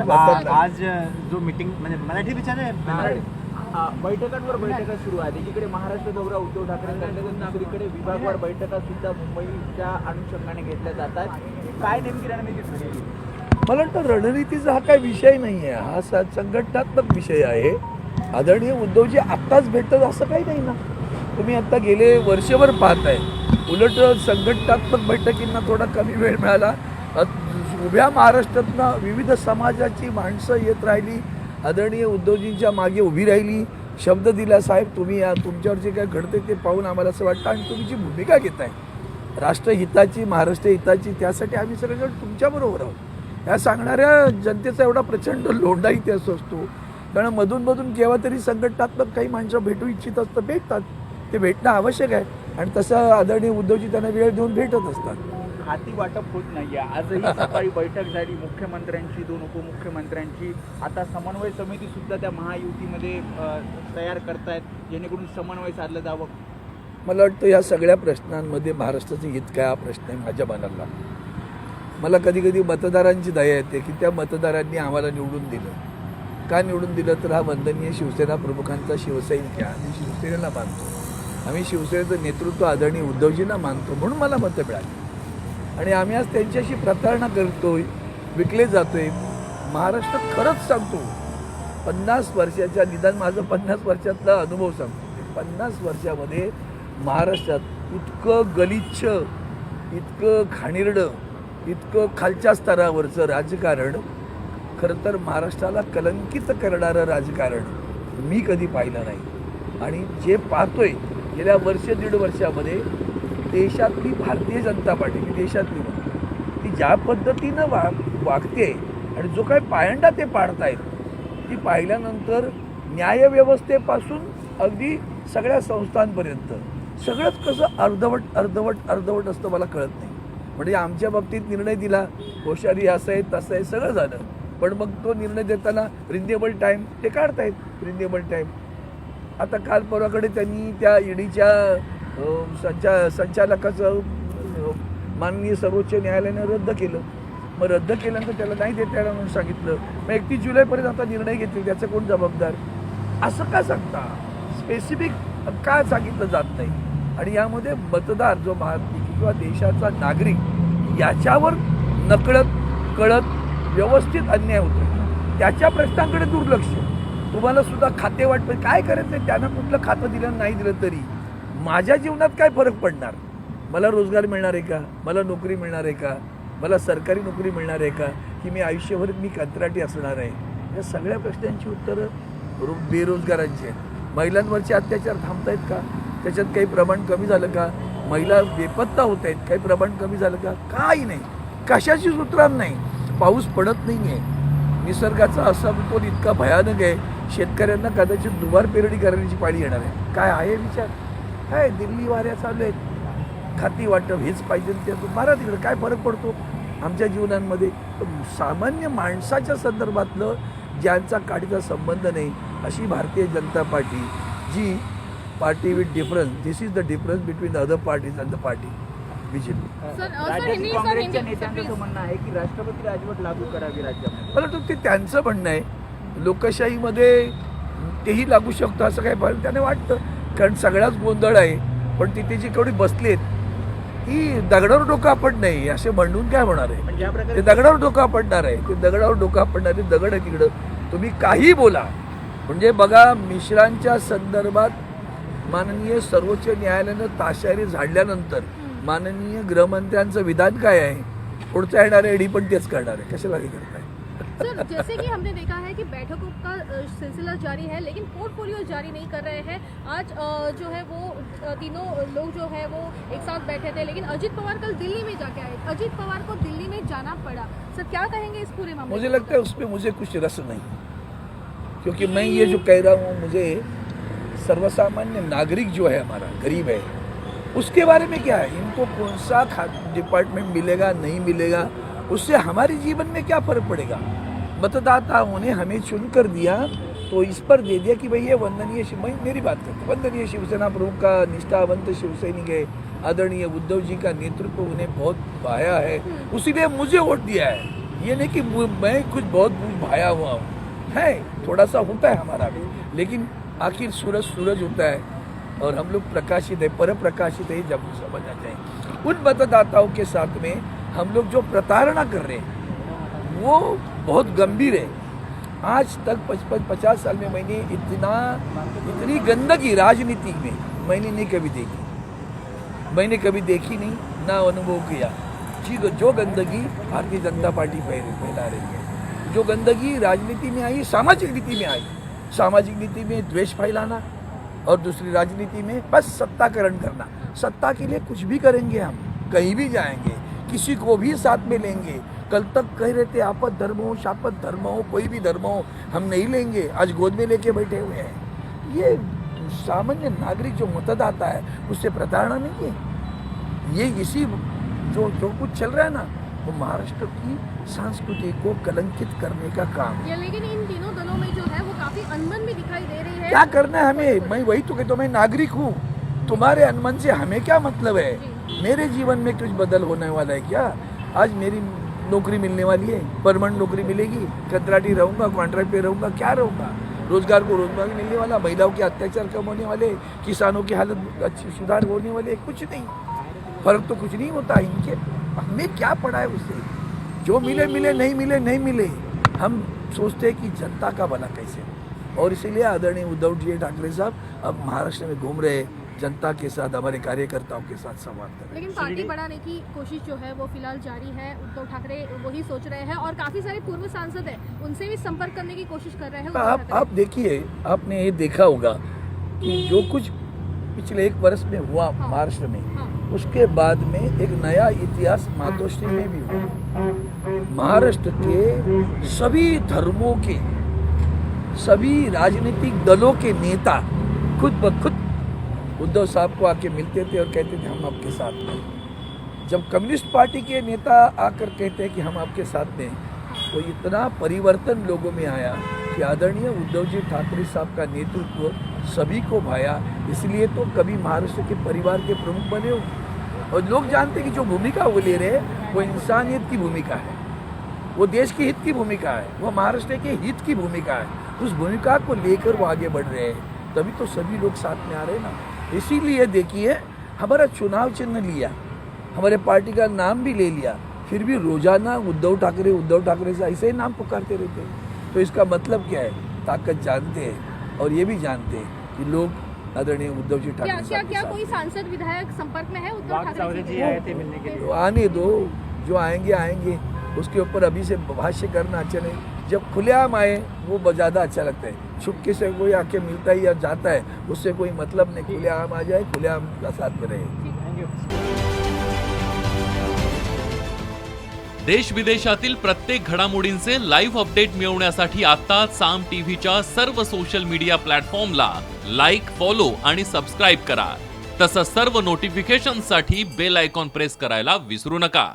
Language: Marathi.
आज जो मीटिंग म्हणजे मराठी विचार बैठकांवर बैठका सुरू आहेत. एकीकडे महाराष्ट्र दौरा उद्धव ठाकरेंचा, दुसरीकडे विभागवार बैठका सुद्धा मुंबईच्या अनुषंगाने घेतल्या जातात. काय नेमकी रणनीती ठरली? मला वाटतं रणनीतीचा हा काही विषय नाही आहे, हा संघटनात्मक विषय आहे. आदरणीय उद्धवजी आत्ताच भेटतात असं काही नाही ना. तुम्ही आत्ता गेले वर्षभर पाहताय, उलट संघटनात्मक बैठकींना थोडा कमी वेळ मिळाला. उभ्या महाराष्ट्रातनं विविध समाजाची माणसं येत राहिली, आदरणीय उद्धवजींच्या मागे उभी राहिली, शब्द दिला साहेब तुम्ही या तुमच्यावर जे काय घडते ते पाहून आम्हाला असं वाटतं आणि तुम्ही जी भूमिका घेताय राष्ट्रहिताची महाराष्ट्र हिताची, त्यासाठी आम्ही सगळेजण तुमच्याबरोबर आहोत. या सांगणाऱ्या जनतेचा एवढा प्रचंड लोंढा इथे असतो, कारण मधून केव्हा तरी संघटनात्मक काही माणसं भेटू इच्छित असतं, भेटतात. ते भेटणं आवश्यक आहे आणि तसं आदरणीय उद्धवजी त्यांना वेळ देऊन भेटत असतात. हाती वाटप होत नाहीये. आजही सकाळी बैठक झाली मुख्यमंत्र्यांची, 2 उपमुख्यमंत्र्यांची. आता समन्वय समिती सुद्धा त्या महायुतीमध्ये तयार करतायत, जेणेकरून समन्वय साधलं जावं. मला वाटतं या सगळ्या प्रश्नांमध्ये महाराष्ट्राचं हित काय हा प्रश्न आहे माझ्या मनाला. मला कधी कधी मतदारांची दया येते की त्या मतदारांनी आम्हाला निवडून दिलं. का निवडून दिलं तर हा वंदनीय शिवसेना प्रमुखांचा शिवसैनिक आहे. आम्ही शिवसेनेला मानतो, आम्ही शिवसेनेचं नेतृत्व आदरणीय उद्धवजींना मानतो, म्हणून मला मतं मिळाली. आणि आम्ही आज त्यांच्याशी प्रतारणा करतोय, विकले जातोय. महाराष्ट्रात खरंच सांगतो 50 वर्षाच्या निदान माझं 50 वर्षातला अनुभव सांगतो. 50 वर्षामध्ये महाराष्ट्रात इतकं गलिच्छ, इतकं घाणेरडं, इतकं खालच्या स्तरावरचं राजकारण, खरं तर महाराष्ट्राला कलंकित करणारं राजकारण मी कधी पाहिलं नाही. आणि जे पाहतोय गेल्या वर्ष दीड वर्षामध्ये देशातली भारतीय जनता पार्टी, मी देशातली म्हणतो, ती ज्या पद्धतीनं वागते आणि जो काही पायंडा ते पाडतायत, ती पाहिल्यानंतर न्यायव्यवस्थेपासून अगदी सगळ्या संस्थांपर्यंत सगळंच कसं अर्धवट असतं मला कळत नाही. म्हणजे आमच्या बाबतीत निर्णय दिला, होशारी असं आहे तसं आहे सगळं झालं, पण मग तो निर्णय देताना रिन्युएबल टाईम ते काढतायत. रिन्युएबल टाईम आता काल परवाकडे त्यांनी त्या ईडीच्या संचालकाचं माननीय सर्वोच्च न्यायालयाने रद्द केलं. मग रद्द केल्यानंतर त्याला नाही देता येणार म्हणून सांगितलं. मग 31 जुलैपर्यंत आता निर्णय घेतील, त्याचं कोण जबाबदार? असं का सांगता? स्पेसिफिक का सांगितलं जात नाही? आणि यामध्ये मतदार जो किंवा देशाचा नागरिक याच्यावर नकळत कळत व्यवस्थित अन्याय होतो. त्याच्या प्रश्नांकडे दुर्लक्ष. तुम्हाला सुद्धा खाते वाटतं काय करायचं नाही, त्यांना कुठलं खातं दिलं नाही दिलं तरी माझ्या जीवनात काय फरक पडणार? मला रोजगार मिळणार आहे का? मला नोकरी मिळणार आहे का? मला सरकारी नोकरी मिळणार आहे का? की मी आयुष्यभर मी कंत्राटी असणार आहे? या सगळ्या प्रश्नांची उत्तरं बेरोजगारांची आहेत. महिलांवरचे अत्याचार थांबत आहेत का? त्याच्यात काही प्रमाण कमी झालं का? महिला बेपत्ता होत आहेत, काही प्रमाण कमी झालं का? काही नाही, कशाची सूत्रात नाही. पाऊस पडत नाही आहे, निसर्गाचा असमतोल इतका भयानक आहे, शेतकऱ्यांना कदाचित दुबार पेरणी करण्याची पाळी येणार आहे. काय आहे विचार? काय दिल्ली वाऱ्या चालू आहेत, खाती वाटप हेच पाहिजे ते मारा तिकडे, काय फरक पडतो आमच्या जीवनांमध्ये? सामान्य माणसाच्या संदर्भातलं ज्यांचा काडीचा संबंध नाही अशी भारतीय जनता पार्टी, जी party with difference, this is the difference between the other parties and the party BJP. राज्यातील काँग्रेसच्या नेत्यांचं म्हणणं आहे की राष्ट्रपती राजवट लागू करावी राज्यामध्ये. मला वाटतं ते त्यांचं म्हणणं आहे. लोकशाहीमध्ये तेही लागू शकतं असं काय त्याने वाटतं, कारण सगळाच गोंधळ आहे. पण तिथे जी केवढी बसलेत ती दगडावर डोकं आपट नाही असे म्हणून काय होणार आहे? ते दगडावर डोकं आपटणार आहे, ते दगडावर डोकं आपटणारे दगड आहे तिकडं. तुम्ही काही बोला. म्हणजे बघा, मिश्रांच्या संदर्भात माननीय सर्वोच्च न्यायालयानं ताशारी झाडल्यानंतर माननीय गृहमंत्र्यांचं विधान काय आहे? पुढचा येणाऱ्या ईडी पण तेच करणार आहे. कशाला हे करताय? सर, जैसे कि हमने देखा है कि बैठकों का सिलसिला जारी है, लेकिन पोर्टफोलियो जारी नहीं कर रहे हैं. आज जो है वो तीनों लोग जो है वो एक साथ बैठे थे, लेकिन अजीत पवार कल दिल्ली में जाके आए. अजीत पवार को दिल्ली में जाना पड़ा. सर, क्या कहेंगे इस पूरे मामले? मुझे लगता है उसमें मुझे कुछ रस नहीं, क्योंकि मैं ये जो कह रहा हूँ, मुझे सर्वसामान्य नागरिक जो है हमारा गरीब है, उसके बारे में क्या है? इनको कौन सा डिपार्टमेंट मिलेगा नहीं मिलेगा, उससे हमारे जीवन में क्या फ़र्क पड़ेगा? मतदाताओं ने हमें चुनकर दिया तो इस पर दे दिया कि भाई ये वंदनीय मेरी बात करते, वंदनीय शिवसेना प्रमुख का निष्ठावंत शिवसैनिक है, आदरणीय उद्धव जी का नेतृत्व उन्हें बहुत भाया है, उसीलिए मुझे वोट दिया है. ये नहीं कि मैं कुछ बहुत भाया हुआ हूँ, है थोड़ा सा होता है हमारा भी, लेकिन आखिर सूरज होता है और हम लोग प्रकाशित है, पर प्रकाशित है, जब समझना चाहिए। उन मतदाताओं के साथ में हम लोग जो प्रताड़ना कर रहे हैं वो बहुत गंभीर है। आज तक 50 साल में मैंने इतनी गंदगी राजनीति में मैंने नहीं कभी देखी, मैंने कभी देखी नहीं, ना अनुभव किया। जो गंदगी भारतीय जनता पार्टी फैला रही है, जो गंदगी राजनीति में आई, सामाजिक नीति में आई, सामाजिक नीति में द्वेष फैलाना और दूसरी राजनीति में बस सत्ताकरण करना। सत्ता के लिए कुछ भी करेंगे, हम कहीं भी जाएंगे, किसी को भी साथ में लेंगे। कल तक कह रहे थे आपद धर्म हो, शापद धर्म हो, कोई भी धर्म हो हम नहीं लेंगे, आज गोद में लेके बैठे हुए हैं। ये सामान्य नागरिक जो मतदाता है उससे प्रताड़ना नहीं है। ये इसी जो कुछ चल रहा है ना, वो महाराष्ट्र की संस्कृति को कलंकित करने का काम है। लेकिन इन तीनों दलों में जो है वो काफी अनबन भी दिखाई दे रही है। क्या करना है हमें? मैं वही तो कहता हूँ, मैं नागरिक हूँ, तुम्हारे अनबन से हमें क्या मतलब है? मेरे जीवन में कुछ बदल होने वाला है क्या? आज मेरी नौकरी मिलने वाली है, परमानेंट नौकरी मिलेगी, कंट्राटी रहूंगा, कॉन्ट्रैक्ट पे रहूंगा, क्या रहूंगा? रोजगार को रोजगार मिलने वाला, महिलाओं के अत्याचार कम होने वाले, किसानों की हालत अच्छी सुधार होने वाले, कुछ नहीं, फर्क तो कुछ नहीं होता इनके। हमें क्या पड़ा है उससे? जो मिले मिले, नहीं मिले नहीं मिले। हम सोचते हैं कि जनता का भला कैसे, और इसीलिए आदरणीय उद्धव जी ठाकरे साहब अब महाराष्ट्र में घूम रहे, जनता के साथ, हमारे कार्यकर्ताओं के साथ संवाद कर रहे हैं। लेकिन पार्टी बढ़ाने की कोशिश जो है वो फिलहाल जारी है। उद्धव ठाकरे वही सोच रहे हैं और काफी सारे पूर्व सांसद हैं, उनसे भी संपर्क करने की कोशिश कर रहे हैं। आप देखिए, आपने ये देखा होगा कि जो कुछ पिछले 1 वर्ष में हुआ महाराष्ट्र में, उसके बाद में एक नया इतिहास मातोश्री में भी हुआ। महाराष्ट्र के सभी धर्मों के, सभी राजनीतिक दलों के नेता खुद ब खुद उद्धव साहब को आके मिलते थे और कहते थे हम आपके साथ हैं। जब कम्युनिस्ट पार्टी के नेता आकर कहते हैं कि हम आपके साथ हैं, तो इतना परिवर्तन लोगों में आया कि आदरणीय उद्धव जी ठाकरे साहब का नेतृत्व सभी को भाया। इसलिए तो कभी महाराष्ट्र के परिवार के प्रमुख बने हो, और लोग जानते हैं कि जो भूमिका वो ले रहे हैं वो इंसानियत की भूमिका है, वो देश के हित की भूमिका है, वो महाराष्ट्र के हित की भूमिका है। उस भूमिका को लेकर वो आगे बढ़ रहे हैं, तभी तो सभी लोग साथ में आ रहे हैं ना। इसीलिए देखिए, हमारा चुनाव चिन्ह लिया, हमारे पार्टी का नाम भी ले लिया, फिर भी रोजाना उद्धव ठाकरे से ऐसे ही नाम पुकारते रहते हैं। तो इसका मतलब क्या है? ताकत जानते हैं और ये भी जानते हैं कि लोग आदरणीय उद्धव जी ठाकरे क्या कोई सांसद विधायक संपर्क में है उद्धव ठाकरे जी आए थे मिलने के लिए? तो आने दो, जो आएंगे, उसके ऊपर अभी से भाष्य करना अच्छा नहीं। जब खुलेआम आए वो ज़्यादा अच्छा लगता है। छुपके से कोई आके मिलता ही या जाता है, उससे कोई मतलब नहीं। खुलेआम आ जाए, खुलेआम का साथ में रहे। देश विदेशातील प्रत्येक घडामोडींचे लाईव्ह अपडेट मिळवण्यासाठी आता साम टीव्हीच्या सर्व सोशल मीडिया प्लॅटफॉर्मला लाईक, फॉलो आणि सबस्क्राईब करा। तसंच सर्व नोटिफिकेशनसाठी बेल आयकॉन प्रेस करायला विसरू नका।